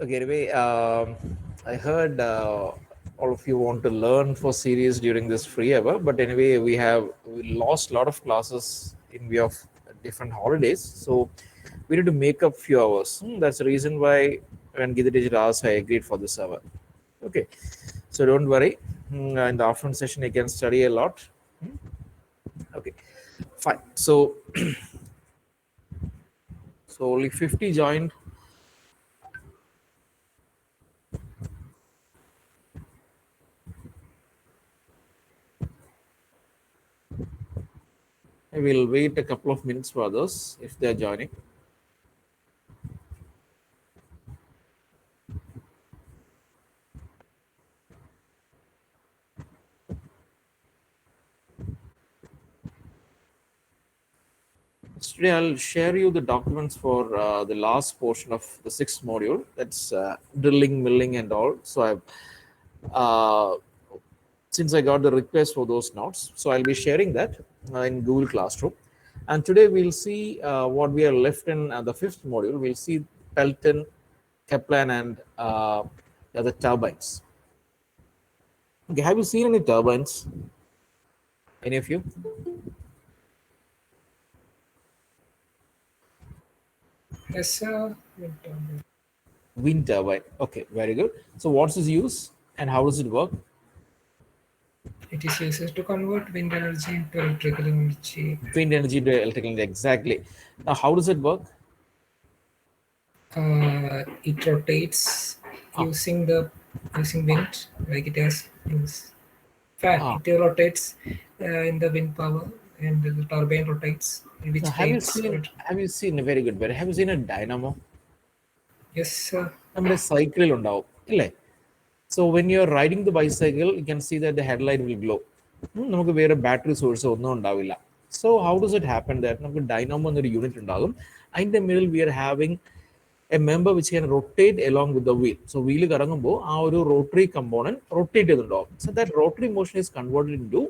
Okay, anyway, I heard all of you want to learn for series during this free hour, but anyway, we lost a lot of classes in view of different holidays, so we need to make up few hours. That's the reason why when Gita teacher asked, I agreed for this hour. Okay, so don't worry. In the afternoon session, you can study a lot. Okay, fine. So only 50 joined. I will wait a couple of minutes for others if they are joining. Today I'll share you the documents for the last portion of the sixth module. That's drilling, milling, and all. So I've since I got the request for those notes, so I'll be sharing that in Google Classroom. And today we'll see what we are left in the fifth module. We'll see Pelton, Kaplan, and the turbines. Okay, have you seen any turbines? Any of you? Yes, sir. Wind turbine. Okay, very good. So what's its use and how does it work? It is used to convert wind energy into electrical energy. Wind energy to electrical energy, exactly. Now, how does it work? It rotates Ah, using wind, like it has use fan. ah. It rotates in the wind power, and the turbine rotates, Now, which creates. very good, very, have you seen a dynamo? Yes, sir. നമ്മുടെ സൈക്കിളിൽ ഉണ്ടാവും അല്ലേ? So when you're riding the bicycle, you can see that the headlight will glow. നമുക്ക് വേറെ battery source ഒന്നും ഉണ്ടാവില്ല. So how does it happen that നമുക്ക് Dynamo എന്നൊരു യൂണിറ്റ് ഉണ്ടാകും. അതിൻ്റെ middle we are having a member which can rotate along with the wheel. So wheel കറങ്ങുമ്പോൾ ആ ഒരു rotary component rotate ചെയ്തിട്ടുണ്ടാവും. So that rotary motion is converted into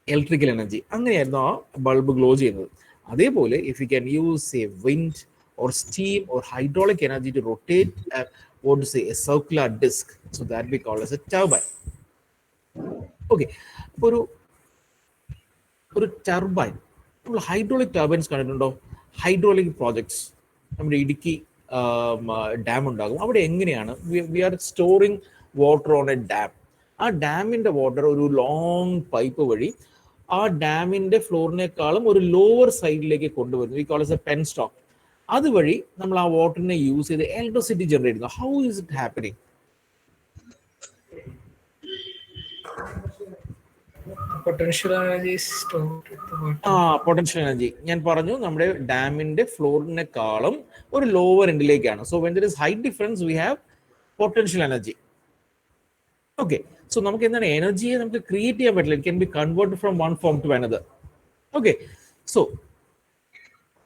electrical energy. അങ്ങനെയായിരുന്നു ആ bulb glow ചെയ്യുന്നത്. അതേപോലെ if you can use say wind or steam or hydraulic energy to rotate what to say a circular disc, so that we call as a turbine. Okay, ഒരു turbine നമ്മൾ hydraulic turbines കണ്ടിട്ടുണ്ടോ? Hydraulic projects നമ്മുടെ Idukki dam ഉണ്ടാകും. അവിടെ എങ്ങനെയാണ് we are storing water on a dam. ആ ഡാമിൻ്റെ water ഒരു ലോങ് പൈപ്പ് വഴി ആ ഡാമിൻ്റെ ഫ്ലോറിനേക്കാളും ഒരു ലോവർ സൈഡിലേക്ക് കൊണ്ടുവരുന്നു. We call as a penstock. അതുവഴി നമ്മൾ ആ വാട്ടറിനെ യൂസ് ചെയ്ത് ഇലക്ട്രിസിറ്റി ജനറേറ്റ് ചെയ്യുന്നു. How is it happening? Potential energy is stored at the water. Potential energy ഞാൻ പറഞ്ഞു നമ്മുടെ ഡാമിന്റെ ഫ്ലോറിനേക്കാളും ഒരു ലോവർ എൻഡിലേക്കാണ്. So when there is height difference we have potential energy. Okay, so നമുക്ക് എന്താണ് എനർജിയെ നമുക്ക് ക്രിയേറ്റ് ചെയ്യാൻ പറ്റില്ല. It can be converted from one form to another. Okay, so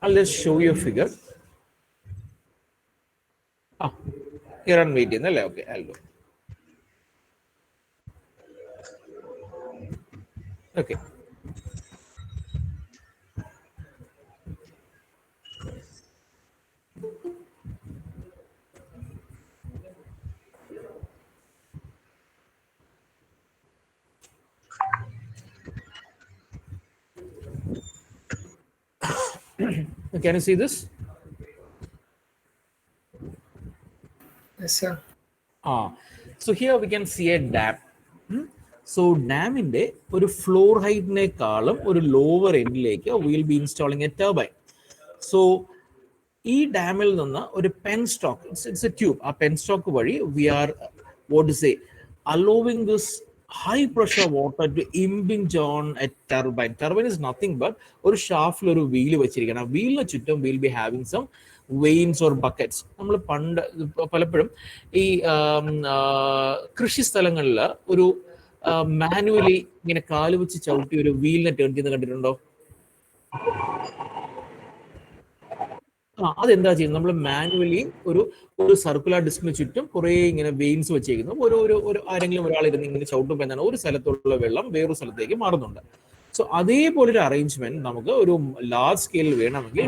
I'll just show you a figure. Here on wait ചെയ്യുന്നല്ലേ? Okay, I'll do. Okay. Can you see this? Yes, sir. So here we can see a dam. So ഡാമിൻ്റെ ഒരു floor ഹൈറ്റിനേക്കാളും ഒരു lower എൻഡിലേക്ക് will be installing a turbine. So ഈ ഡാമിൽ നിന്ന് ഒരു penstock, it's a tube, ആ പെൻ സ്റ്റോക്ക് വഴി we are what to say allowing this high pressure water to impinge on a turbine. Turbine is nothing but ഒരു ഷാഫ്റ്റിൽ ഒരു wheel വെച്ചിരിക്കണം. ആ വീലിന് ചുറ്റും will be having some vanes or buckets. നമ്മൾ പണ്ട് പലപ്പോഴും ഈ കൃഷി സ്ഥലങ്ങളിൽ ഒരു മാനുവലി ഇങ്ങനെ കാല് വെച്ച് ചവിട്ടി ഒരു വീലിനെ ടേൺ ചെയ്യുന്നത് കണ്ടിട്ടുണ്ടോ? അതെന്താ ചെയ്യുന്നത്? നമ്മൾ മാനുവലി ഒരു സർക്കുലർ ഡിസ്കിന് ചുറ്റും കുറെ ഇങ്ങനെ വെയിൻസ് വെച്ചേക്കുന്നു. ഒരു ആരെങ്കിലും ഒരാൾ ഇരുന്ന് ഇങ്ങനെ ചവിട്ടുമ്പോൾ എന്താണ് ഒരു സ്ഥലത്തുള്ള വെള്ളം വേറൊരു സ്ഥലത്തേക്ക് മാറുന്നുണ്ട്. സോ അതേപോലെ ഒരു അറേഞ്ച്മെന്റ് നമുക്ക് ഒരു ലാർജ് സ്കെയിലിൽ വേണമെങ്കിൽ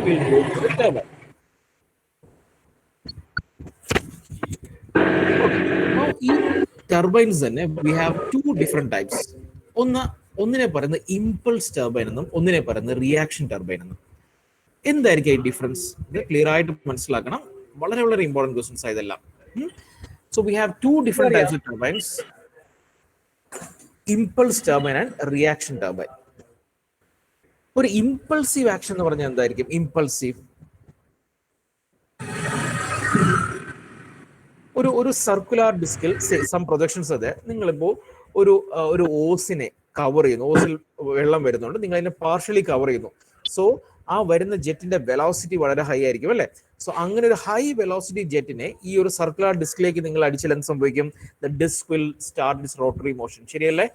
ടർബൈൻസ് തന്നെ we have two different types. ഒന്നിനെ പറയുന്നത് ഇമ്പൾസ് ടർബൈൻ എന്നും ഒന്നിനെ പറയുന്നത് റിയാക്ഷൻ ടർബൈൻ എന്നും. എന്തായിരിക്കും ഈ ഡിഫറൻസ്? ഇത് ക്ലിയർ ആയിട്ട് മനസ്സിലാക്കണം. വളരെ വളരെ ഇമ്പോർട്ടൻറ്റ് ക്വസ്റ്റ്യൻസ് ആയതെല്ലാം. So we have two different types of turbines, impulse turbine and reaction turbine. ഒരു ഇമ്പൾസീവ് ആക്ഷൻ എന്ന് പറഞ്ഞാൽ എന്തായിരിക്കും? ഇമ്പൾസീവ് ഒരു സർക്കുലർ ഡിസ്കിൽ സം പ്രൊജക്ഷൻസ് അതെ, നിങ്ങളിപ്പോൾ ഒരു ഓസിനെ കവർ ചെയ്യുന്നു, ഓസിൽ വെള്ളം വരുന്നുണ്ട്, നിങ്ങൾ അതിനെ പാർഷ്യലി കവർ ചെയ്യുന്നു. സോ ആ വരുന്ന ജെറ്റിന്റെ വെലോസിറ്റി വളരെ ഹൈ ആയിരിക്കും അല്ലേ? സോ അങ്ങനെ ഒരു ഹൈ വെലോസിറ്റി ജെറ്റിനെ ഈ ഒരു സർക്കുലർ ഡിസ്കിലേക്ക് നിങ്ങൾ അടിച്ചാൽ എന്ത് സംഭവിക്കും? The disc will start this rotary motion. ശരിയല്ലേ?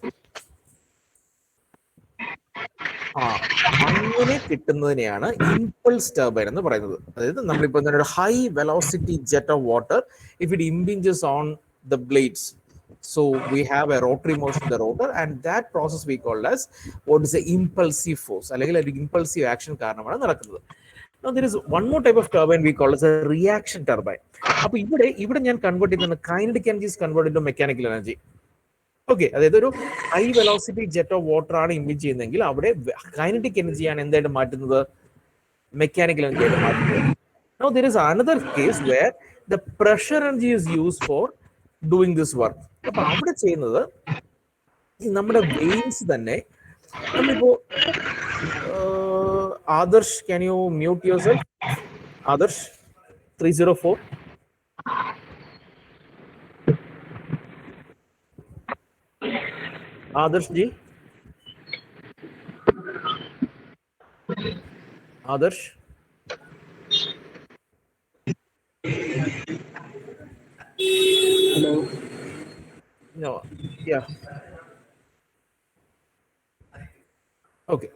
അങ്ങനെ കിട്ടുന്നതിനെയാണ് ഇമ്പൾസ് ടർബൈൻ എന്ന് പറയുന്നത്. അതായത് നമ്മളിപ്പോൾ ഒരു high velocity jet of water, if it impinges on the blades, so we have a rotary motion in the rotor, and that process we call as what is the impulsive force, അല്ലെങ്കിൽ ഒരു impulsive action കാരണമാണ് നടക്കുന്നത്. Now there is one more type of turbine we call as a reaction turbine. അപ്പോൾ ഇവിടെ ഞാൻ convert ചെയ്യുന്ന kinetic energy is converted into mechanical energy. Okay, അതായത് ഒരു high velocity jet of water ആണ് ഇംപിഞ്ച് ചെയ്യുന്നതെങ്കിൽ അവിടെ കൈനറ്റിക് എനർജിയാണ് എന്തായിട്ട് മാറ്റുന്നത്? മെക്കാനിക്കൽ എനർജി ആയിട്ട് മാറ്റുന്നത്. Now there is another case where the pressure energy is used for doing this work. അപ്പൊ അവിടെ ചെയ്യുന്നത് നമ്മുടെ വെയിൻസ് തന്നെ. നമ്മളിപ്പോ Adarsh, can you mute yourself? Adarsh 304. Adarsh ji, Adarsh, Hello. no, yeah, okay.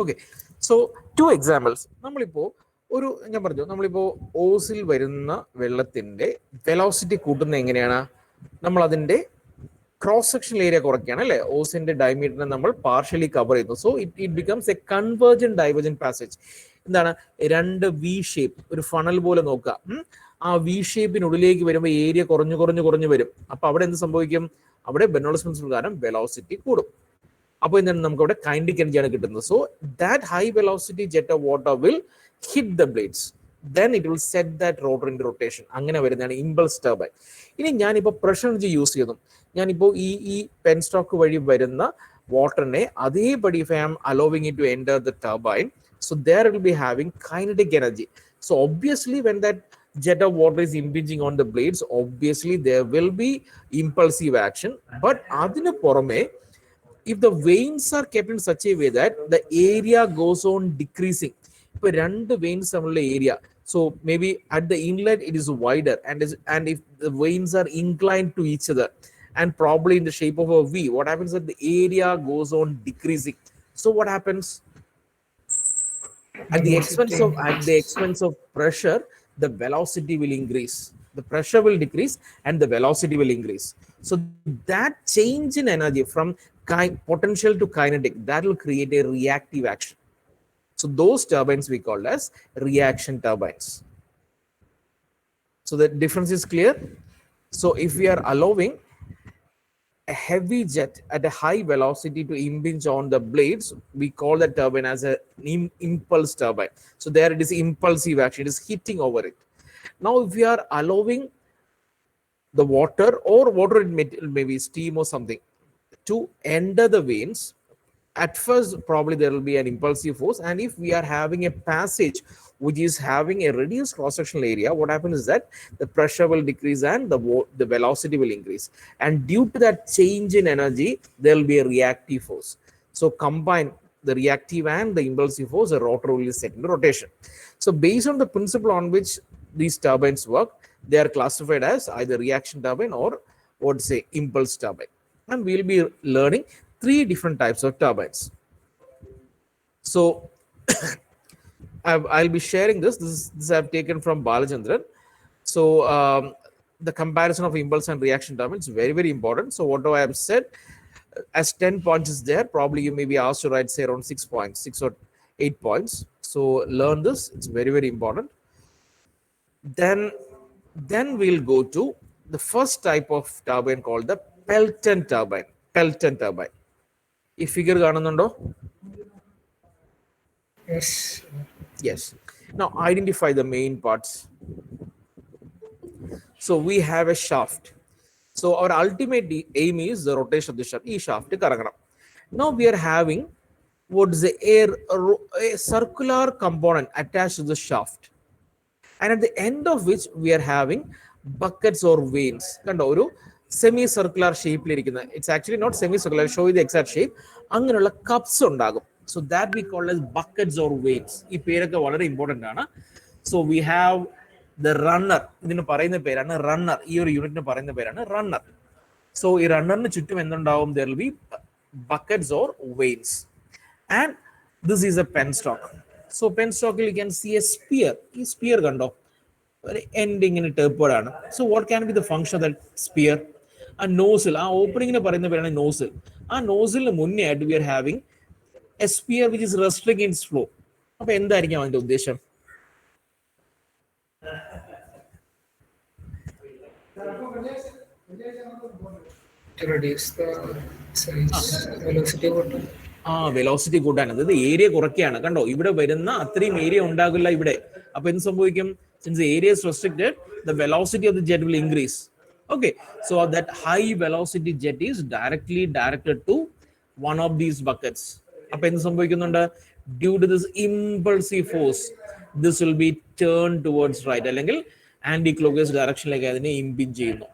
Okay, so two examples. നമ്മളിപ്പോ ഞാൻ പറഞ്ഞു, നമ്മളിപ്പോ ഓസിൽ വരുന്ന വെള്ളത്തിന്റെ വെലോസിറ്റി കൂട്ടുന്നത് എങ്ങനെയാണ്? നമ്മൾ അതിന്റെ ക്രോസ് സെക്ഷണൽ ഏരിയ കുറയ്ക്കുകയാണ് അല്ലെ? ഓസിന്റെ ഡയമീറ്ററിനെ നമ്മൾ പാർഷ്യലി കവർ ചെയ്യുന്നു. So it becomes A convergent divergent passage. എന്താണ്? രണ്ട് വി ഷേപ്പ്, ഒരു ഫണൽ പോലെ നോക്കുക. ആ വി ഷേപ്പിനുള്ളിലേക്ക് വരുമ്പോൾ ഏരിയ കുറഞ്ഞു വരും. അപ്പൊ അവിടെ എന്ത് സംഭവിക്കും? അവിടെ ബെർണോളിസ് പ്രിൻസിപ്പിൾ കാരണം വെലോസിറ്റി കൂടും. അപ്പോൾ എന്താണ്? നമുക്ക് അവിടെ കൈനറ്റിക് എനർജിയാണ് കിട്ടുന്നത്. So that high velocity jet of water will hit the blades, then it will set that rotor into rotation. അങ്ങനെ വരുന്നതാണ് ഇമ്പൾസ് ടർബൈൻ. ഇനി ഞാനിപ്പോൾ പ്രഷർ എനർജി യൂസ് ചെയ്തു. ഞാനിപ്പോൾ ഈ പെൻ സ്റ്റോക്ക് വഴി വരുന്ന വാട്ടറിനെ അതേപടി if I am allowing it to enter the turbine, so there it will be having kinetic energy. So obviously when that jet of water is impinging on the blades, obviously there will be impulsive action. But അതിന് പുറമെ if the veins are kept in such a way that the area goes on decreasing, ഇപ്പൊ രണ്ട് veins തമ്മിലുള്ള area, so maybe at the inlet it is wider, and if the veins are inclined to each other and probably in the shape of a V, what happens is that the area goes on decreasing. So what happens? At the expense of pressure, the velocity will increase. The pressure will decrease and the velocity will increase. So that change in energy from potential to kinetic, that will create a reactive action. So those turbines we call as reaction turbines. So the difference is clear. So if we are allowing a heavy jet at a high velocity to impinge on the blades, we call that turbine as an impulse turbine. So there it is impulsive action, it is hitting over it. Now if we are allowing the water maybe steam or something to enter the veins, at first probably there will be an impulsive force, and if we are having a passage which is having a reduced cross-sectional area, what happens is that the pressure will decrease and the velocity will increase, and due to that change in energy there will be a reactive force. So combine the reactive and the impulsive force, the rotor will be set into rotation. So based on the principle on which these turbines work, they are classified as either reaction turbine or what say impulse turbine, and we will be learning 3 different types of turbines. So I'll be sharing this I've taken from Balachandran. So the comparison of impulse and reaction turbines is very very important. So what I have said, As 10 points is there, probably you may be asked to write say around 6 points, 6 or 8 points. So learn this, it's very, very important. Then we'll go to the first type of turbine called the Pelton turbine. Pelton turbine. ഈ figure കാണുന്നുണ്ടോ? Yes. Yes. Now identify the main parts. So we have a shaft. So our ultimate aim is the rotation of the shaft. E shaft കറങ്ങണം. Now we are having what is a circular component attached to the shaft, and at the end of which we are having buckets or veins. കണ്ടോ, ഒരു semi circular ഷേപ്പിലിരിക്കുന്ന, it's actually not semi circular, show you the exact shape. അങ്ങനെയുള്ള cups ഉണ്ടാകും. So that we call as buckets or vanes. ഈ പേരൊക്കെ വളരെ important ആണ്. So we have the runner, ഇതിന് പറയുന്ന പേരാണ് റണ്ണർ. ഈ ഒരു യൂണിറ്റിന് പറയുന്ന പേരാണ് റണ്ണർ. സോ ഈ റണ്ണറിന് ചുറ്റും എന്തുണ്ടാവും? There will be buckets or vanes. And this is a penstock. So പെൻസ്റ്റോക്കിൽ you can see a spear. ഈ സ്പിയർ കണ്ടോ, ഒരു എൻഡ് ഇങ്ങനെ ടേപ്പേർഡ് ആണ്. So what can be the function of that spear? ആ നോസിൽ, ആ ഓപ്പണിങ്ങിന് പറയുന്ന പേരാണ് നോസിൽ. ആ നോസിലിന് മുന്നേ ആയിട്ട് we are having a spear which is restricting its flow. അപ്പൊ എന്തായിരിക്കും അതിന്റെ ഉദ്ദേശം? To reduce the size, velocity കൂട്ടാൻ. ആ വെലോസിറ്റി കൂട്ടാൻ, അതായത് ഏരിയ കുറയ്ക്കുകയാണ്. കണ്ടോ, ഇവിടെ വരുന്ന അത്രയും ഏരിയ ഉണ്ടാകില്ല ഇവിടെ. അപ്പൊ എന്ത് സംഭവിക്കും? Since area is restricted, the velocity of the jet will increase. Okay, so that high velocity jet is directly directed to one of these buckets. അപ്പൊ എന്ത് സംഭവിക്കുന്നുണ്ട്? Due to this impulsive force this will be turn towards right, അല്ലെങ്കിൽ anti clockwise ഡയറക്ഷനിലേക്ക് അതിനെ impinge ചെയ്യുന്നു,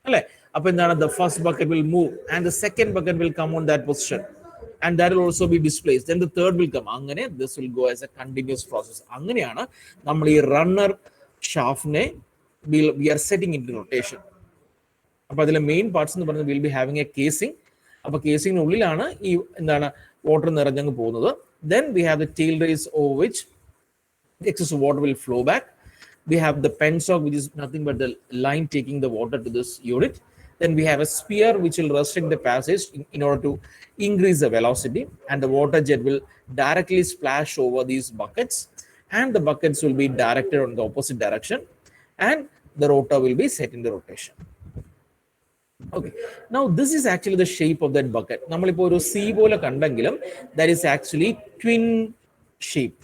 അല്ലേ? അപ്പൊ എന്താണ്? The first bucket will move and the second bucket will come on that position and that will also be displaced, then the third will come. അങ്ങനെ this will go as a continuous process. അങ്ങനെയാണ് നമ്മൾ ഈ runner ഷാഫ്റ്റിനെ we are setting into rotation. അപ്പൊ അതിലെ main parts എന്ന് പറയുന്നത് will be having a casing. അപ്പൊ കേസിംഗിനുള്ളിലാണ് ഈ എന്താണ് വാട്ടർ നിറഞ്ഞങ്ങ് പോകുന്നത്. Then we have the tail race over which the excess water will flow back. We have the penstock, which is nothing but the line taking the water to this unit. Then we have a spear which will restrict the passage in order to increase the velocity, and the water jet will directly splash over these buckets, and the buckets will be directed on the opposite direction, and the rotor will be set into rotation. Okay, now this is actually the shape of that bucket. നമ്മളിപ്പോൾ ഒരു C പോലെ കണ്ടെങ്കിലും that is actually twin shape.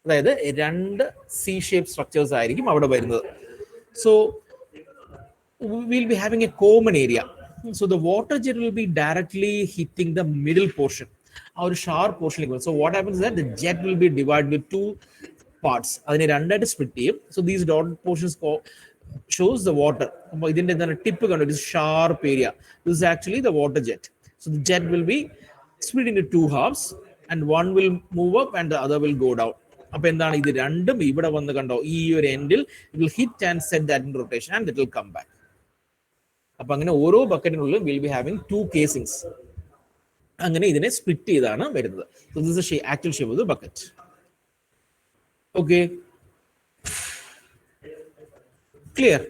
അതായത് രണ്ട് C shape structures ആയിരിക്കും അവിടെ വരുന്നത്. So will be having A common area. So the water jet will be directly hitting the middle portion, ആ ഒരു ഷാർപ്പ് പോർഷനിലേക്ക് വരും. So what happens that the jet will be divide with two parts. അതിനെ രണ്ടായിട്ട് split ചെയ്യും. So these dot portions shows the water. അപ്പോൾ ഇതിന്റെ എന്താണ് tip കണ്ടു, it is sharp area. This is actually the water jet. So the jet will be split into two halves and one will move up and the other will go down. അപ്പൊ എന്താണ്, ഇത് രണ്ടും ഇവിടെ വന്ന് കണ്ടോ, ഈ ഒരു എൻഡിൽ it will hit and set that in rotation and it will come back. അപ്പൊ അങ്ങനെ ഓരോ ബക്കറ്റിനുള്ളിൽ will be having two casings. അങ്ങനെ ഇതിനെ സ്പ്ലിറ്റ് ചെയ്താണ് വരുന്നത്. So this is actual shape of the bucket. Okay, clear?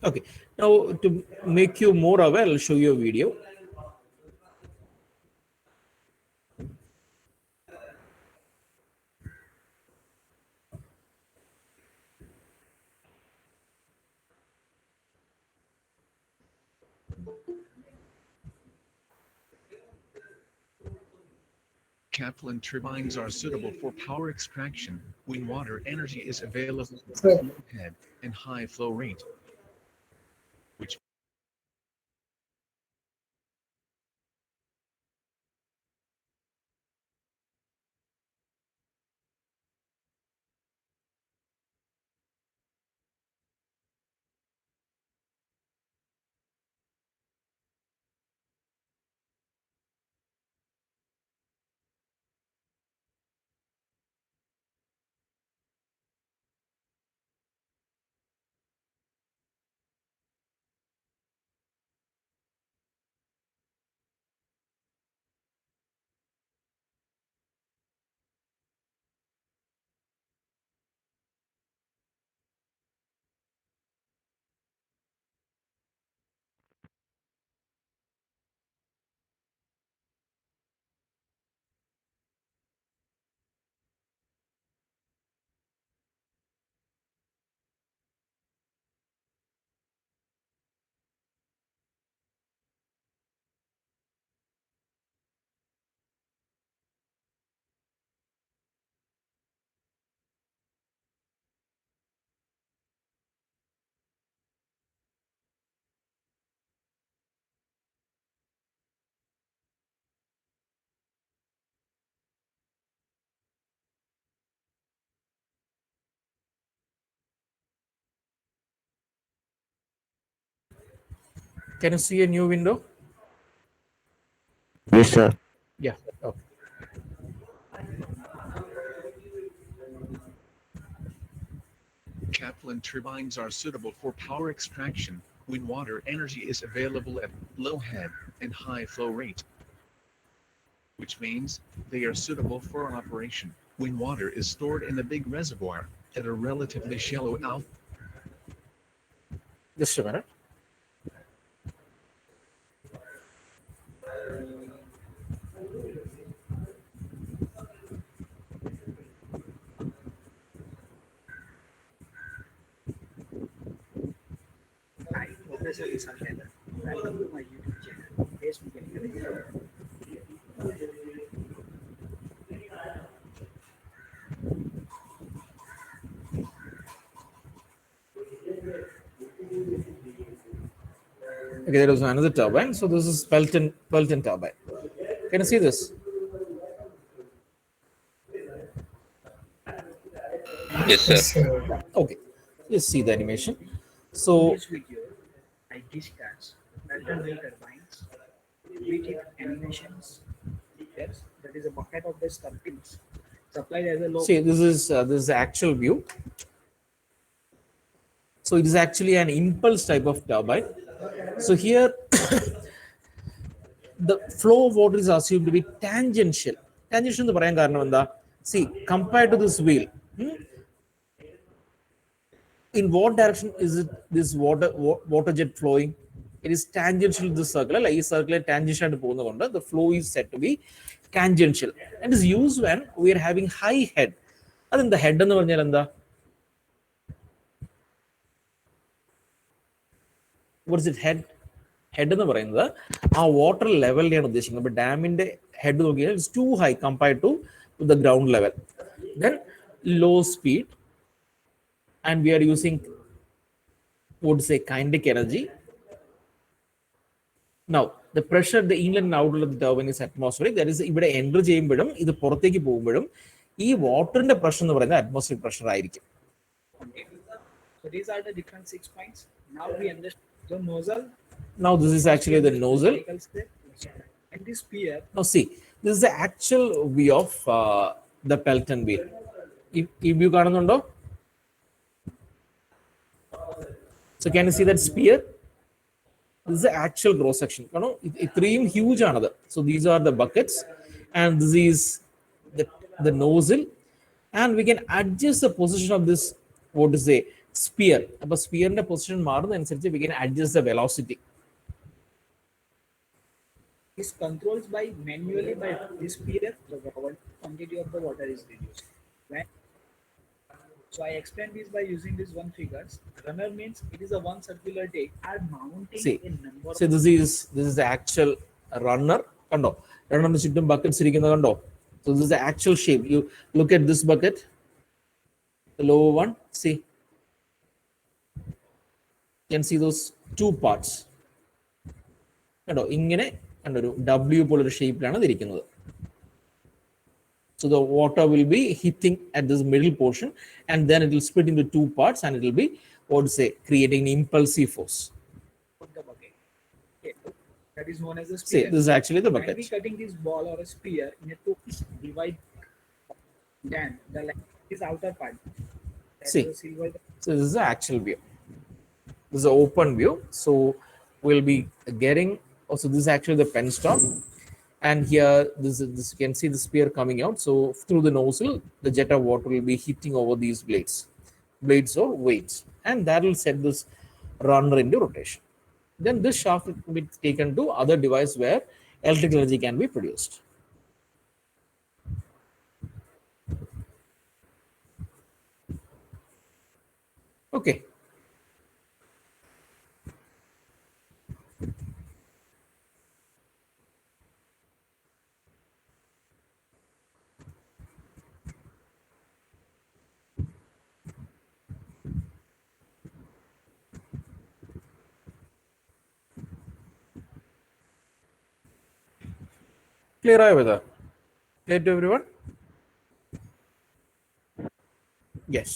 Okay, now to make you more aware, I'll show you a video. Kaplan turbines are suitable for power extraction when water energy is available at Sir. low head and high flow rate, which Can you see a new window? Yes, sir. Yeah. Okay. Kaplan turbines are suitable for power extraction when water energy is available at low head and high flow rate, which means they are suitable for operation when water is stored in a big reservoir at a relatively shallow altitude. Just a minute. Hi, Professor Vishal Taylor. Welcome to my YouTube channel, Base Mechanical Engineering. Okay, there is another turbine. So this is Pelton turbine. Can you see this? Yes, sir. Yes, sir. Okay, let's see the animation. In So this video, I discuss Pelton wheel turbines, with animations. Yes, that is a bucket of the turbines supplied as a low. see, this is the actual view. So it is actually an impulse type of turbine. So here the flow of water is assumed to be tangential. Tangential എന്ന് പറയാൻ കാരണം എന്താ? See, compared to this wheel, in what direction is it this water jet flowing? It is tangential to the circle. Like this circle tangential ആയിട്ട് പോകുന്നതുകൊണ്ട് the flow is said to be tangential and is used when we are having high head. അതെന്താ head എന്ന് പറഞ്ഞാൽ എന്താ? What is it head? Head എന്ന് പറയുന്നത് ആ water ലെവലിനെയാണ് ഉദ്ദേശിക്കുന്നത്. അപ്പോൾ ഡാമിന്റെ ഹെഡ് നോക്കിയാൽ it's too high compared to the ground level. Then low speed and we are using what to say kinetic energy. Now the pressure, the inlet and outlet of the turbine is atmospheric. That is ഇവിടെ enter ചെയ്യുമ്പോഴും ഇത് പുറത്തേക്ക് പോകുമ്പോഴും ഈ വാട്ടറിന്റെ pressure എന്ന് പറയുന്നത് atmospheric pressure ആയിരിക്കും. Okay. So these are the different 6 points. Now we understand the nozzle. Now this is actually the nozzle. And this spear. Now see, this is the actual view of the Pelton wheel. ഈ view കാണുന്നുണ്ടോ? So can you see that spear? This is the actual cross section. You know, ഇത്രയും huge ആണത്. So these are the buckets and this is the nozzle and we can adjust the position of this, what to say, spear. അപ്പോൾ സ്പിയറിന്റെ position മാറുന്നതനുസരിച്ച് we can adjust the velocity. Is controlled by manually by this spear. The quantity of the water is reduced. When so I explained this by using this one figures. Runner means it is a one circular disc are mounting See, in number. so this is the actual runner. കണ്ടോ, റണ്ണറിന് ചുറ്റും buckets ഇരിക്കുന്നത് കണ്ടോ? So this is the actual shape. You look at this bucket, the lower one. See, you can see those two parts. കണ്ടോ, ഇങ്ങനെ കണ്ടൊരു W പോലൊരു ഷേപ്പിലാണ് ഇത് ഇരിക്കുന്നത്. So the water will be hitting at this middle portion and then it will split into two parts and it will be, what to say, creating an impulsive force. Put the bucket. Okay. That is known as a See, spear. this is actually the When bucket. we cutting this ball or a spear in a two divide, then the is outer part. That See. is the silver. So this is the actual view. This is an open view. So we'll be getting, also this is actually the pen stop. And here, this you can see the spear coming out. So through the nozzle, the jet of water will be hitting over these blades or weights. And that will set this runner into rotation. Then this shaft will be taken to other device where electrical energy can be produced. Okay. Clear ആയോ ഇത്? Clear to everyone? Yes.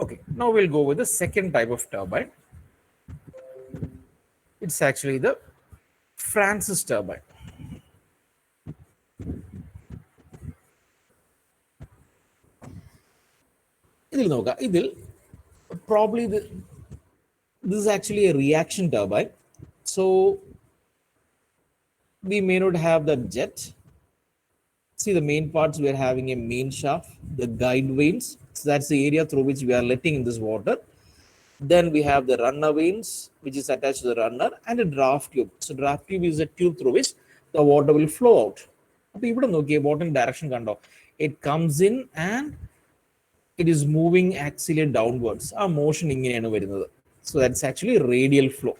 Okay, now we'll go with the second type of turbine. It's actually the Francis turbine. Probably this is actually a reaction turbine. So we may not have the jet. See the main parts, we are having a main shaft, the guide vanes. So that's the area through which we are letting in this water. Then we have the runner vanes, which is attached to the runner, and a draft tube. So draft tube is a tube through which the water will flow out. What direction it comes in and it is moving axially downwards. Our motion in. So that's actually radial flow.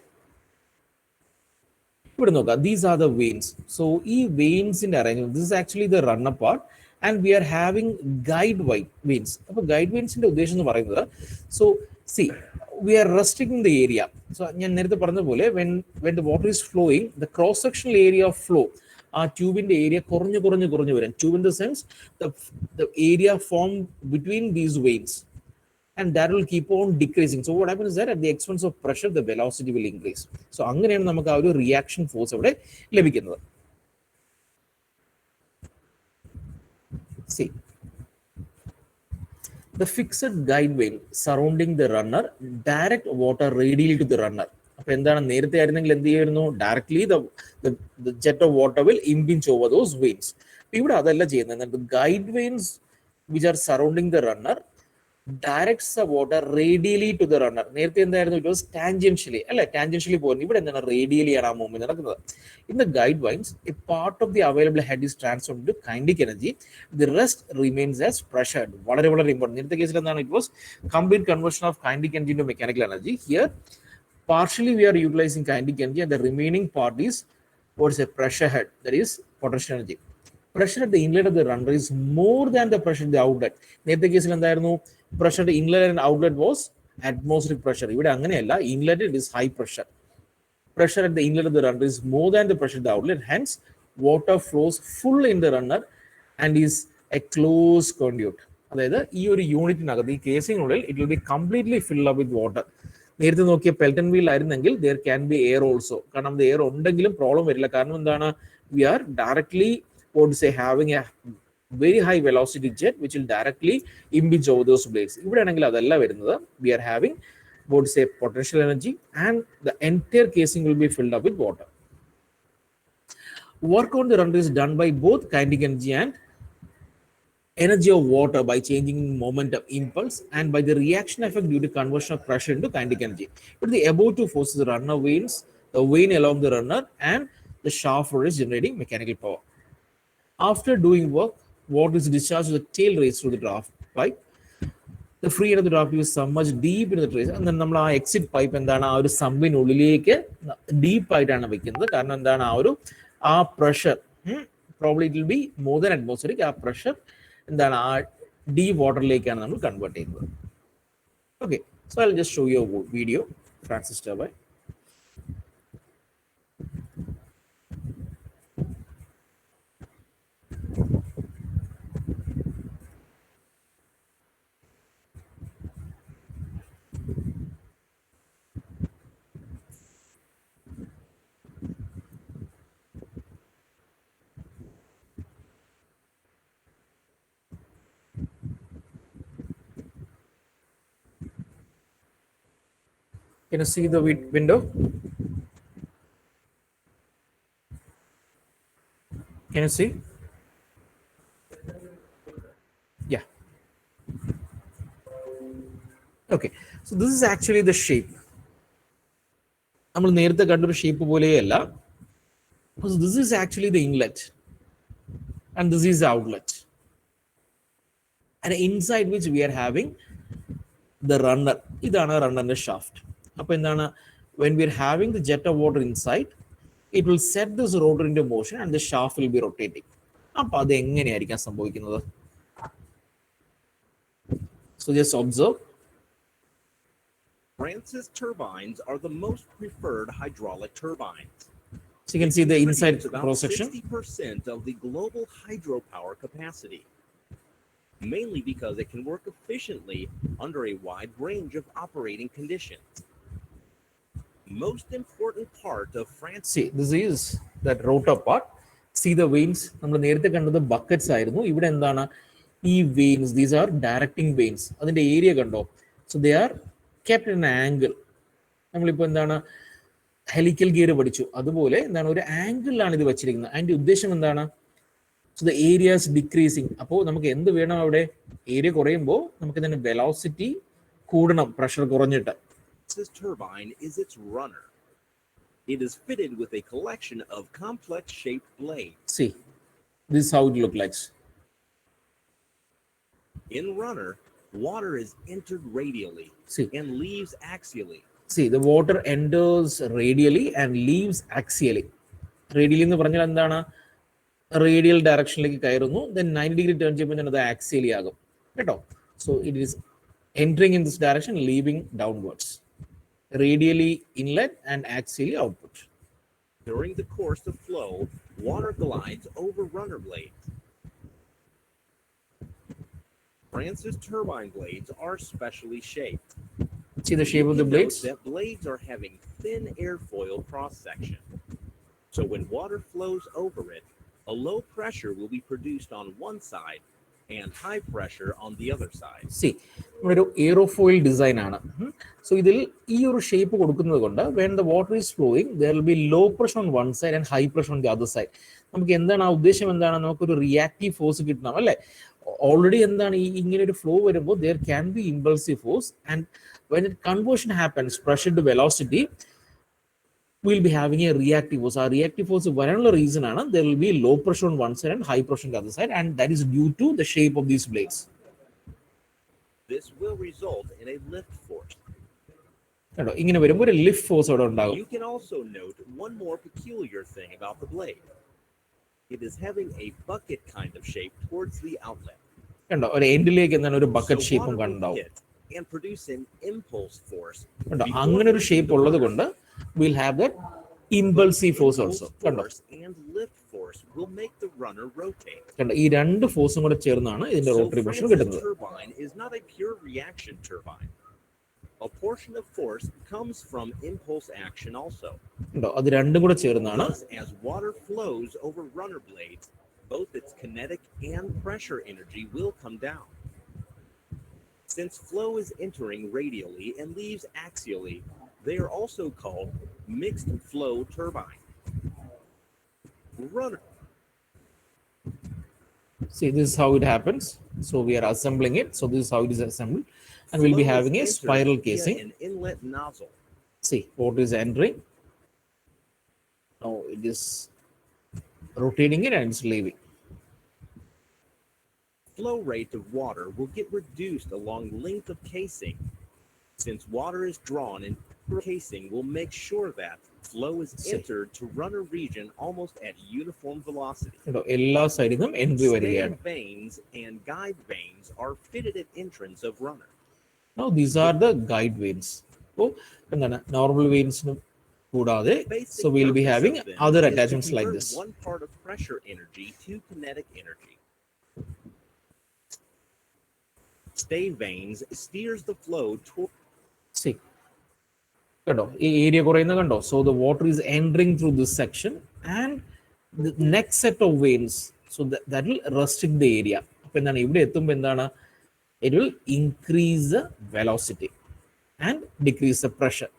These are the veins. So veins in arrangement, this is actually the runner part, and we are having guide veins. Guide veins in the so see, we are restricting the area. So when the water is flowing, the cross-sectional area of flow, tube in the area, tube in the sense the area formed between these veins, and that will keep on decreasing. So what happens is that at the expense of pressure, the velocity will increase. So അങ്ങനെയാണ് നമുക്ക് ആ ഒരു reaction force അവിടെ ലഭിക്കുന്നത്. See, the fixed guide vane surrounding the runner direct water radially to the runner. അപ്പോൾ എന്താണ് നേരത്തെ ആയിരുന്നെങ്കിൽ എന്ത് ചെയ്യുന്നു, directly the jet of water will impinge over those veins. ഇവിടെ അതല്ല ചെയ്യുന്നത്. The guide vanes which are surrounding the runner directs the water radially to the runner. It was tangentially. Tangentially radially movement. In the guide vanes, a part of the available head is transformed to kinetic energy. The rest remains as pressured. Whatever important. In the case it was complete conversion of kinetic energy into mechanical energy. Here, partially we are utilizing kinetic energy, and the remaining part is what's a pressure head, that is potential energy. Pressure at the inlet of the runner is more than the pressure at the outlet. In the case pressure at the inlet and outlet was atmospheric pressure. Inlet it is high pressure. Pressure at the inlet of the runner is more than the pressure at the outlet. Hence, water flows full in the runner and is a closed conduit. That is, this unit in casing it will be completely filled up with water. Pelton wheel there can be air also. The air problem. We are directly having a very high velocity jet which will directly impinge over those blades. We are having potential energy, and the entire casing will be filled up with water. Work on the runner is done by both kinetic energy and energy of water by changing momentum impulse, and by the reaction effect due to conversion of pressure into kinetic energy. But the above two forces, the runner vanes, the vane along the runner, and the shaft rotor is generating mechanical power. After doing work, water is discharged to the tail race through the draft pipe. The free end of the draft is submerged deep into the trace, and then our exit pipe and then our sumbin deep pipe and pressure. Probably it will be more than atmospheric pressure, and then our deep water lake and converting. Okay, so I'll just show you a video, Francis turbine. Can you see the window? Can you see? Yeah. Okay. So this is actually the shape. shape. So this is actually the inlet. And this is the outlet. And inside which we are having the runner. This is a runner shaft. When we are having the jet of water inside, it will set this rotor into motion and the shaft will be rotating. So just observe. Francis turbines are the most preferred hydraulic turbines. So you can see the inside cross section. 60% of the global hydropower capacity, mainly because it can work efficiently under a wide range of operating conditions. most important part of France. See, this is that rotor part. See the veins. നമ്മൾ നേരത്തെ കണ്ടത് buckets ആയിരുന്നു. ഇവിടെ എന്താണ് ഈ veins? These are directing veins. അതിന്റെ area കണ്ടോ? So they are kept in an angle. നമ്മളിപ്പോൾ എന്താണ് ഹെലിക്കൽ ഗിയർ പഠിച്ചു, അതുപോലെ എന്താണ് ഒരു ആംഗിളിലാണ് ഇത് വെച്ചിരിക്കുന്നത്. അതിന്റെ ഉദ്ദേശം എന്താണ്? So the area is decreasing. അപ്പോൾ നമുക്ക് എന്ത് വേണം അവിടെ? ഏരിയ കുറയുമ്പോൾ നമുക്ക് തന്നെ വെലോസിറ്റി കൂടണം, പ്രഷർ കുറഞ്ഞിട്ട്. This turbine is its runner. It is fitted with a collection of complex shaped blades. See, this is how it looks like. In runner, water is entered radially and leaves axially. See, the water enters radially and leaves axially. Radially എന്ന് പറഞ്ഞാൽ എന്താണ്? Radial ഡയറക്ഷനിലേക്ക് കയറുന്നു, then 90 degree turn ചെയ്യുമ്പോൾ അത് axially ആകും കേട്ടോ. So it is entering in this direction, leaving downwards. Radially inlet and axially output. During the course of flow, water glides over runner blades. France's turbine blades are specially shaped. See the shape of the blades? That blades are having thin airfoil cross section. So when water flows over it, a low pressure will be produced on one side and high pressure on the other side. See, ഒരു aerofoil design ആണ്. So ഇതിൽ ഈ ഒരു shape കൊടുക്കുന്നത് കൊണ്ട് when the water is flowing there will be low pressure on one side and high pressure on the other side. നമുക്ക് എന്താണ് ആ ഉദ്ദേശം? എന്താണ്? നമുക്കൊരു റിയാക്റ്റീവ് ഫോഴ്സ് കിട്ടണം അല്ലേ? ഓൾറെഡി എന്താണ് ഈ ഇങ്ങനെ ഒരു ഫ്ലോ വരുമ്പോൾ there can be impulsive force, and when it conversion happens, pressure to velocity, we'll be having a reactive force. Our reactive force varanula reason ആണ് there will be low pressure on one side and high pressure on the other side, and that is due to the shape of these blades. This will result in a lift force. കേട്ടോ, ഇങ്ങനെ വരുമ്പോൾ ഒരു lift force അവിടെ ഉണ്ടാകും. You can also note one more peculiar thing about the blade. It is having a bucket kind of shape towards the outlet. കണ്ടോ, ഒരു എൻഡിലേക്ക് എന്താണ് ഒരു ബക്കറ്റ് ഷേപ്പും കണ്ടാവും. And produce an impulse force. കണ്ടോ, അങ്ങനെ ഒരു ഷേപ്പ് ഉള്ളത് കൊണ്ട് we'll have that impulsive force also. കണ്ടോ, and lift force will make the runner rotate. കണ്ടോ, ഈ രണ്ട് ഫോഴ്സും കൂടെ ചേർന്നാണ് ഇതിന്റെ റോട്ടറി മോഷൻ കിട്ടുന്നത്. Turbine is not a pure reaction turbine. A portion of force comes from impulse action also. കണ്ടോ, അത് രണ്ടും കൂടെ ചേർന്നാണ്. As water flows over runner blades, both its kinetic and pressure energy will come down. Since flow is entering radially and leaves axially, they are also called mixed flow turbine. Runner. See, this is how it happens. So we are assembling it. So this is how it is assembled, and we'll be having a spiral casing. An inlet nozzle. See, water is entering. Now it is rotating it and it's leaving. Flow rate of water will get reduced along length of casing. Since water is drawn in casing will make sure that flow is entered to runner region almost at uniform velocity. എല്ലാ സൈഡിലും entry വരികയാണ്. Vanes and guide vanes are fitted at entrance of runner. Now these are the guide vanes. അപ്പോൾ എന്താണ് normal വെയിൻസിന് കൂടാതെ so we'll be having other attachments like this. One part of pressure energy to kinetic energy. Stay vanes steers the flow toward. See, കണ്ടോ, ഈ area കുറയുന്ന കണ്ടോ. So the water is entering through this section and the next set of veins, so that will restrict the area. അപ്പൊ എന്താണ് ഇവിടെ എത്തുമ്പോൾ എന്താണ്, it will increase the velocity and decrease the pressure.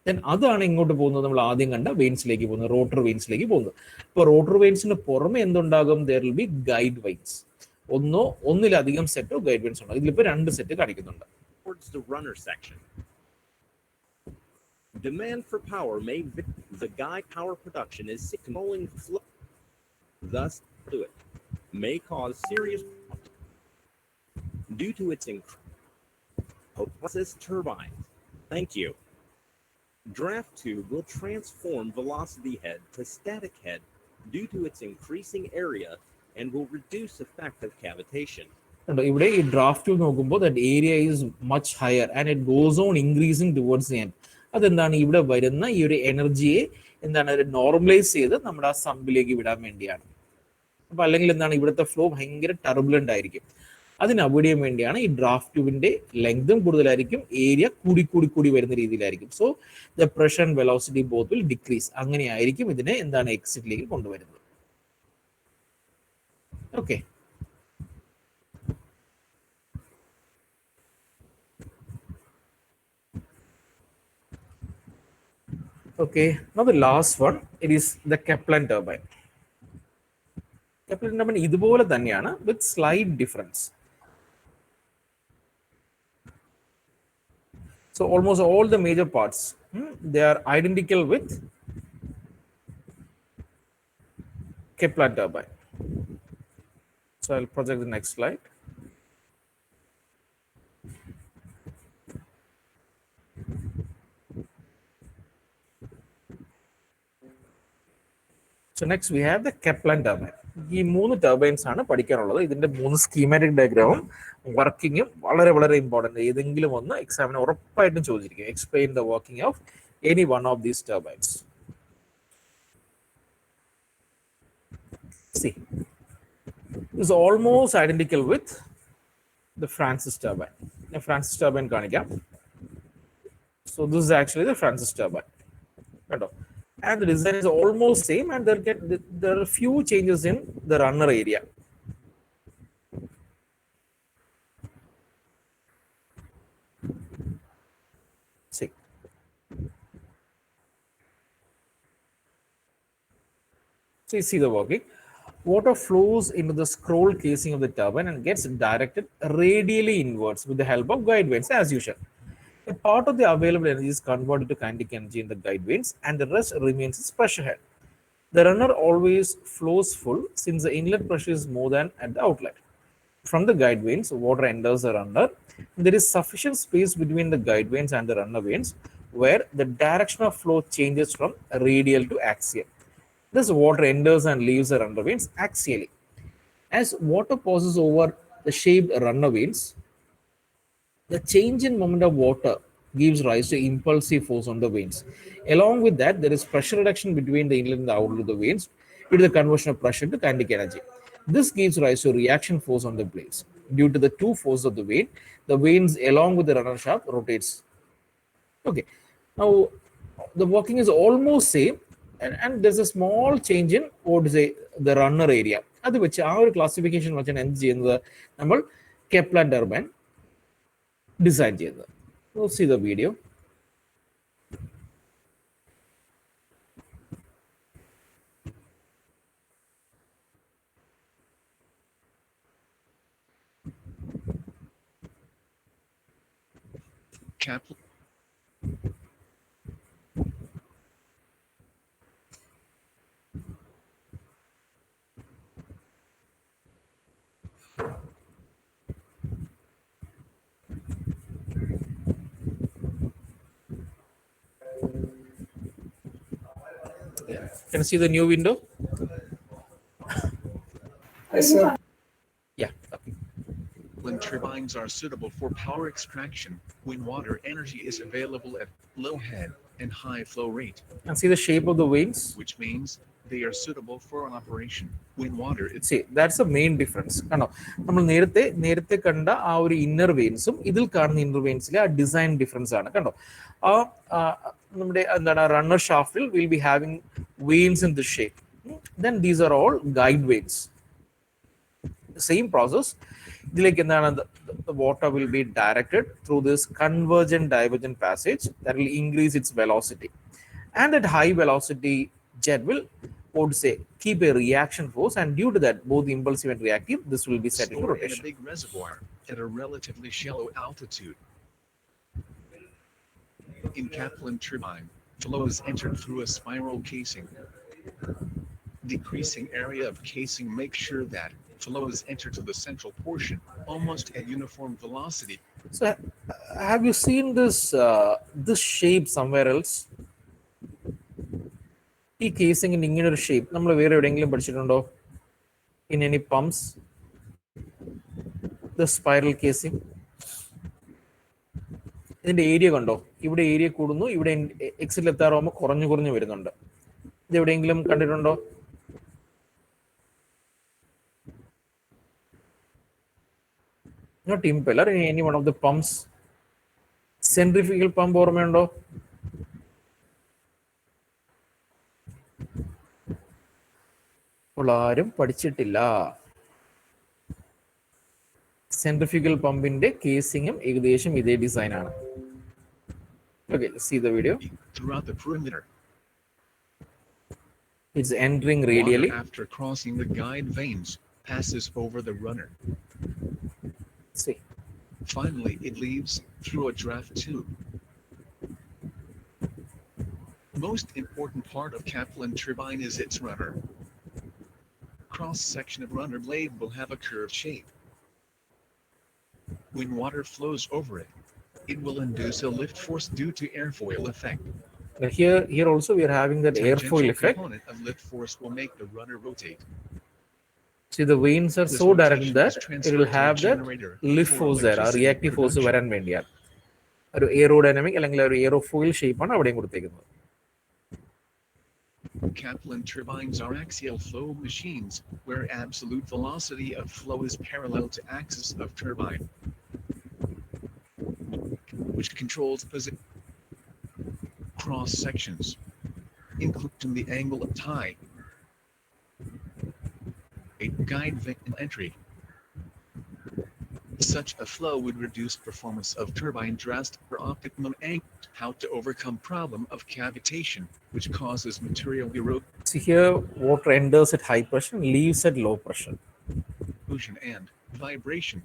Then അതാണ് ഇങ്ങോട്ട് പോകുന്നത്, നമ്മൾ ആദ്യം കണ്ട വെയിൻസിലേക്ക് പോകുന്നത്, റോട്ടർ വെയിൻസിലേക്ക് പോകുന്നത്. ഇപ്പോൾ റോട്ടർ വെയിൻസിന് പുറമെ എന്തുണ്ടാകും? There will be guide vanes. ഒന്നിലധികം സെറ്റോ ഗൈഡ് വെയിൻസ് ഉണ്ടാകും. ഇതിലിപ്പോൾ 2 സെറ്റ് കാണിക്കുന്നുണ്ട്. Towards the runner section. Demand for power may vary. The guide power production is controlling flow. Thus, fluid may cause serious due to its process turbines. Thank you. Draft tube will transform velocity head to static head due to its increasing area and will reduce effect of cavitation. ഇവിടെ ഈ draft നോക്കുമ്പോൾ that area is much higher and it goes on increasing towards the end. അതെന്താണ്, ഇവിടെ വരുന്ന ഈ ഒരു എനർജിയെ എന്താണ് ഒരു നോർമലൈസ് ചെയ്ത് നമ്മുടെ ആ സമ്പിലേക്ക് വിടാൻ വേണ്ടിയാണ്. അപ്പൊ അല്ലെങ്കിൽ എന്താണ്, ഇവിടുത്തെ ഫ്ലോ ഭയങ്കര ടർബുലന്റ് ആയിരിക്കും. അതിന് അവോയ്ഡ് ചെയ്യാൻ വേണ്ടിയാണ് ഈ ഡ്രാഫ്റ്റ് ട്യൂബിന്റെ ലെങ്തും കൂടുതലായിരിക്കും, ഏരിയ കൂടി വരുന്ന രീതിയിലായിരിക്കും. So the pressure and velocity both will decrease. അങ്ങനെയായിരിക്കും ഇതിനെ എന്താണ് എക്സിറ്റിലേക്ക് കൊണ്ടുവരുന്നത്. Okay. Okay, now the last one, it is the Kaplan turbine. Kaplan turbine ഇതുപോലെ തന്നെയാണ് with slight difference. So almost all the major parts, they are identical with Kaplan turbine. So I'll project the next slide. So next we have the Kaplan turbine. ഈ 3 turbines ആണ് പഠിക്കാനുള്ളത്. ഇതിന്റെ 3 schematic ഡയഗ്രാമും വർക്കിങ്ങും വളരെ important. ഏതെങ്കിലും ഒന്ന് എക്സാമിന് ഉറപ്പായിട്ടും ചോദിച്ചിരിക്കും. Explain the working of any one of these turbines. See, this is almost identical with the Francis turbine. The Francis turbine കാണിക്കാം. So this is actually the Francis turbine. കേട്ടോ. And the design is almost same, and there are few changes in the runner area. See, so you see the working. Water flows into the scroll casing of the turbine and gets directed radially inwards with the help of guide vanes as usual. A part of the available energy is converted to kinetic energy in the guide vanes, and the rest remains its pressure head. The runner always flows full since the inlet pressure is more than at the outlet. From the guide vanes, water enters the runner. There is sufficient space between the guide vanes and the runner vanes where the direction of flow changes from radial to axial. This water enters and leaves the runner vanes axially. As water passes over the shaped runner vanes, the change in moment of water gives rise to impulsive force on the vanes. Along with that, there is pressure reduction between the inlet and the outlet of the vanes due to the conversion of pressure to kinetic energy. This gives rise to reaction force on the blades. Due to the two forces of the vanes along with the runner shaft rotates. Okay, now the working is almost same, and there's a small change in what is the runner area. അത് വെച്ച് ആ ഒരു classification വെച്ചാണ് എന്ത് ചെയ്യുന്നത്, നമ്മൾ കെപ്ലാൻ turbine design ചെയ്യുന്നത്. See the video. Kaplan. Can you see the new window? Yes, sir. Yeah. Okay. When turbines are suitable for power extraction, when water energy is available at low head and high flow rate. And see the shape of the vanes. Which means they are suitable for an operation when water is. See, that's the main difference. കണ്ടോ, നമ്മൾ നേരത്തെ കണ്ട ആ ഒരു inner വെയിൻസും ഇതിൽ കാണുന്ന inner വെയിൻസിലെ ആ design difference ആണ്. കണ്ടോ, ആ നമ്മുടെ എന്താണ് റണ്ണർ ഷാഫ്റ്റിൽ will be having vanes in this shape. Then these are all guide vanes. Same process. ഇതിലേക്ക് എന്താണ്, the water will be directed through this convergent divergent passage that will increase its velocity, and that high velocity jet will, what to say, keep a reaction force, and due to that, both impulsive and reactive, this will be set into Stored in rotation. a big reservoir at a relatively shallow altitude. In Kaplan turbine, flow is entered through a spiral casing. Decreasing area of casing makes sure that flow is entered to the central portion almost at uniform velocity. So, have you seen this shape somewhere else? ഈ കേസിങ്ങിന് ഇങ്ങനെ ഒരു shape നമ്മൾ വേറെ എവിടെയെങ്കിലും പഠിച്ചിട്ടുണ്ടോ? In any pumps, the spiral casing. ഇതിന്റെ area കണ്ടോ, ഇവിടെ ഏരിയ കൂടുന്നു, ഇവിടെ എക്സിൽ എത്താറാകുമ്പോൾ കുറഞ്ഞു വരുന്നുണ്ട്. ഇത് എവിടെയെങ്കിലും കണ്ടിട്ടുണ്ടോ? not impeller, any one of the pumps. Centrifugal pump ഓർമ്മയുണ്ടോ? അപ്പോൾ ആരും പഠിച്ചിട്ടില്ല. സെൻട്രിഫ്യൂഗൽ പമ്പിന്റെ കേസിങ്ങും ഏകദേശം ഇതേ ഡിസൈൻ ആണ്. Okay, let's see the video. Throughout the perimeter. It's entering Water, radially. after crossing the guide vanes, passes over the runner. See. Finally, it leaves through a draft tube. Most important part of Kaplan turbine is its runner. Cross section of runner blade will have a curved shape. When water flows over it, it will induce a lift force due to airfoil effect. Here also we are having that airfoil effect. Component of lift force will make the runner rotate. See, the vanes are This so direct rotation that is it will transferred to a have that generator lift for force there, electricity reactive force production. വരാൻ വേണ്ടിയാണ്. ഒരു aerodynamic അല്ലെങ്കിൽ ഒരു aerofoil ഷേപ്പാണ് അവിടെയും കൊടുത്തേക്കുന്നത്. Kaplan turbines are axial flow machines where absolute velocity of flow is parallel to axis of turbine, which controls position. Cross sections, including the angle of tie, a guide vane entry. Such a flow would reduce performance of turbine drastic for optimum angle. How to overcome problem of cavitation, which causes material See here, water enters at high pressure and leaves at low pressure. erosion and vibration.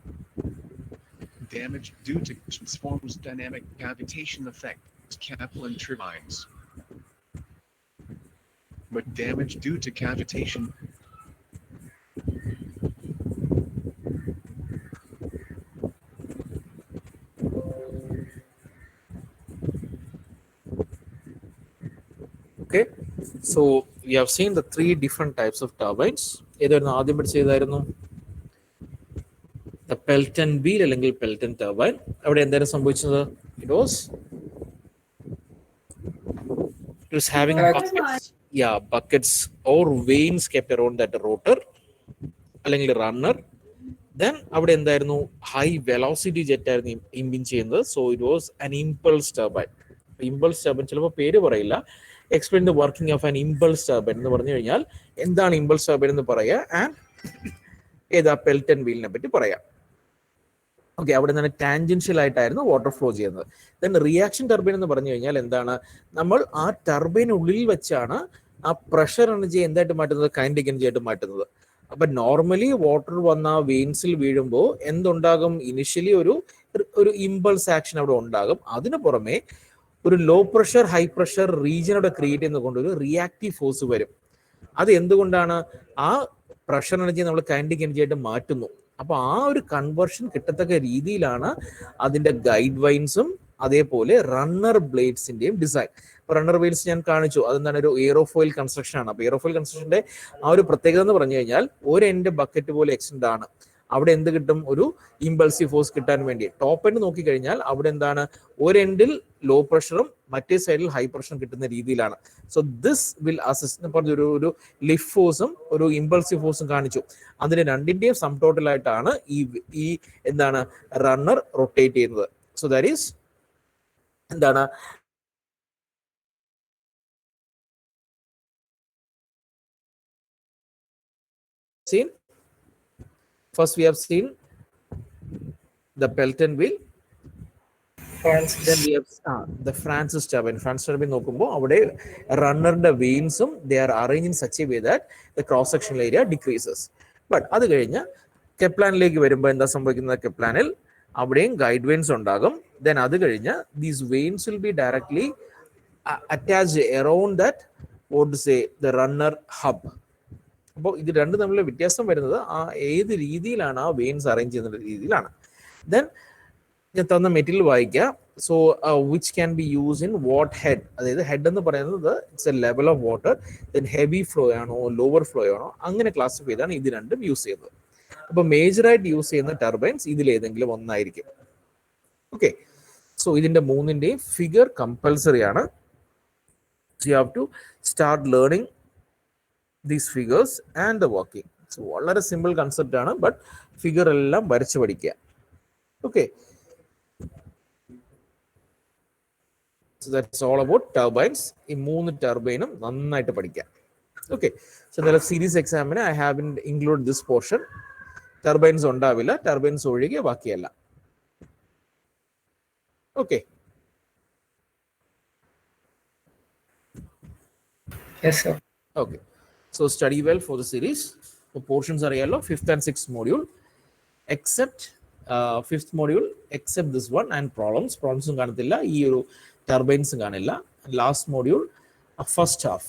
Damage due to transforms dynamic cavitation effect. Kaplan turbines. But damage due to cavitation Okay, so we have seen the three different types of turbines. ഏതായിരുന്നു ആദ്യം പഠിച്ചതായിരുന്നു? The Pelton wheel അല്ലെങ്കിൽ Pelton turbine. അവിടെ എന്തായിരുന്നു സംഭവിച്ചത്? It was having buckets. Yeah, buckets or vanes kept around that rotor അല്ലെങ്കിൽ runner. Then അവിടെ എന്തായിരുന്നു? High velocity jet ആയിരുന്നു ഇംബിൻ ചെയ്യുന്നത്. So it was an impulse turbine. Impulse turbine ചിലപ്പോൾ പേര് പറയില്ല. Explain the working of an impulse turbine എന്ന് പറഞ്ഞു കഴിഞ്ഞാൽ എന്താണ് impulse turbine എന്ന് പറയുക ആൻഡ് ഏതാ പെൽറ്റൺ വീലിനെ പറ്റി പറയാം. ഓക്കെ, അവിടെ നിന്ന് ടാൻജൻഷ്യൽ ആയിട്ടായിരുന്നു വാട്ടർ ഫ്ലോ ചെയ്യുന്നത്. ദെൻ റിയാക്ഷൻ ടർബൈൻ എന്ന് പറഞ്ഞു കഴിഞ്ഞാൽ എന്താണ്, നമ്മൾ ആ ടർബൈനുള്ളിൽ വെച്ചാണ് ആ പ്രഷർ എനർജി എന്തായിട്ട് മാറ്റുന്നത്, കൈനറ്റിക് എനർജി ആയിട്ട് മാറ്റുന്നത്. അപ്പൊ നോർമലി വാട്ടർ വന്ന വെയിൻസിൽ വീഴുമ്പോൾ എന്തുണ്ടാകും, ഇനിഷ്യലി ഒരു ഇമ്പൾസ് ആക്ഷൻ അവിടെ ഉണ്ടാകും. അതിന് പുറമെ ഒരു low pressure high pressure region അവിടെ ക്രിയേറ്റ് ചെയ്യുന്നത് ഒരു റിയാക്റ്റീവ് ഫോഴ്സ് വരും. അത് എന്തുകൊണ്ടാണ്, ആ പ്രഷർ എനർജി നമ്മൾ കൈനറ്റിക് എനർജി ആയിട്ട് മാറ്റുന്നു. അപ്പൊ ആ ഒരു കൺവേർഷൻ കിട്ടത്തക്ക രീതിയിലാണ് അതിന്റെ ഗൈഡ് വൈൻസും അതേപോലെ റണ്ണർ ബ്ലേഡ്സിന്റെയും ഡിസൈൻ. റണ്ണർ ബ്ലേഡ്സ് ഞാൻ കാണിച്ചു, അതെന്താണ്, ഒരു എയറോഫോയിൽ കൺസ്ട്രക്ഷൻ ആണ്. അപ്പൊ എയറോഫോയിൽ കൺസ്ട്രക്ഷന്റെ ആ ഒരു പ്രത്യേകത എന്ന് പറഞ്ഞു കഴിഞ്ഞാൽ ഒരു എൻഡ് ബക്കറ്റ് പോലെ എക്സ്റ്റെൻഡ് ആണ്. അവിടെ എന്ത് കിട്ടും, ഒരു ഇമ്പൾസീവ് ഫോഴ്സ് കിട്ടാൻ വേണ്ടി. ടോപ്പ് എൻഡ് നോക്കിക്കഴിഞ്ഞാൽ അവിടെ എന്താണ്, ഒരു എൻഡിൽ ലോ പ്രഷറും മറ്റേ സൈഡിൽ ഹൈ പ്രഷറും കിട്ടുന്ന രീതിയിലാണ്. സോ ദിസ് വിൽ അസിസ്റ്റ് പറഞ്ഞ ഒരു ലിഫ്റ്റ് ഫോഴ്സും ഒരു ഇമ്പൾസീവ് ഫോഴ്സും കാണിച്ചു. അതിന് രണ്ടിന്റെയും സം ടോട്ടൽ ആയിട്ടാണ് ഈ എന്താണ് റണ്ണർ റൊട്ടേറ്റ് ചെയ്യുന്നത്. സോ ദാറ്റ് ഈസ് എന്താണ്, first we have seen the Pelton wheel, then we have the Francis turbine. Francis turbine നോക്കുമ്പോൾ അവിടെ റണ്ണറിന്റെ വെയിൻസും they are arranged in such a way that the cross sectional area decreases. But അത് കഴിഞ്ഞ് കെപ്ലാനിലേക്ക് വരുമ്പോൾ എന്താ സംഭവിക്കുന്നത്, കെപ്ലാനിൽ അവിടെയും guide veins ഉണ്ടാകും. Then അത് കഴിഞ്ഞ് these veins will be directly attached around that what to say the runner hub. അപ്പോൾ ഇത് രണ്ടും തമ്മിലുള്ള വ്യത്യാസം വരുന്നത് ആ ഏത് രീതിയിലാണ് ആ വെയിൻസ് അറേഞ്ച് ചെയ്യുന്ന രീതിയിലാണ്. ദെൻ ഞാൻ തന്ന മെറ്റീരിയൽ വായിക്കുക. So which can be use in what head, അതായത് ഹെഡ് എന്ന് പറയുന്നത് it's A level of water, then heavy flow ആണോ ലോവർ ഫ്ലോ ആണോ അങ്ങനെ ക്ലാസിഫൈ ചെയ്താണ് ഇത് രണ്ടും യൂസ് ചെയ്യുന്നത്. അപ്പോൾ മേജറായിട്ട് യൂസ് ചെയ്യുന്ന ടർബൈൻസ് ഇതിലേതെങ്കിലും ഒന്നായിരിക്കും. ഓക്കെ, സോ ഇതിന്റെ മൂന്നിന്റെയും ഫിഗർ കമ്പൽസറി ആണ്. You have to start learning these figures and the working. So വളരെ സിമ്പിൾ കൺസെപ്റ്റ് ആണ്, ബട്ട് ഫിഗർ എല്ലാം വരച്ചു പഠിക്കുക. Okay. So that's all about turbines. ഈ 3 ടർബൈനും നന്നായിട്ട് പഠിക്കാം. Okay. So the series exam I haven't included this portion. Turbines ഉണ്ടാവില്ല, turbines ഒഴികെ ബാക്കിയല്ല. Okay. Yes, sir. Okay. So study well for the series. The portions are yellow, 5th and 6th module. Except 5th module, except this one and problems. Problems കാണത്തില്ല, ഈ ഒരു turbines കാണില്ല. Last module, first half.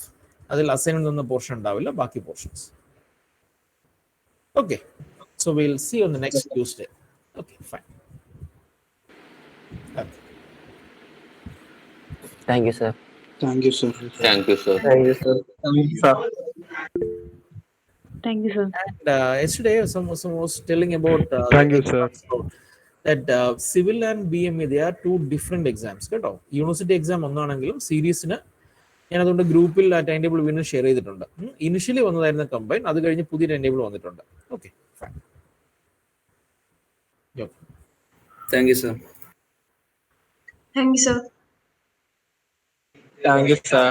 അതിൽ assignment എന്ന portion ഉണ്ടാവില്ല, ബാക്കി portions. Okay. So we'll see on the next Tuesday. Okay, fine. Okay. Thank you, sir. Thank you, sir. Thank you, sir. Thank you, sir. Thank you, sir. And yesterday, someone was telling about Thank you, sir. that civil and BME, they are two different exams. കേട്ടോ, university exam ഒന്നാണെങ്കിലും സീരീസിന് ഞാൻ അതുകൊണ്ട് ഗ്രൂപ്പിൽ ആ time table വീണ്ടും share ചെയ്തിട്ടുണ്ട്. Initially വന്നതായിരുന്ന combine, അത് കഴിഞ്ഞ് പുതിയ ടൈം ടേബിൾ വന്നിട്ടുണ്ട്. Okay, fine. Thank you, sir. Thank you, sir. Thank you, sir.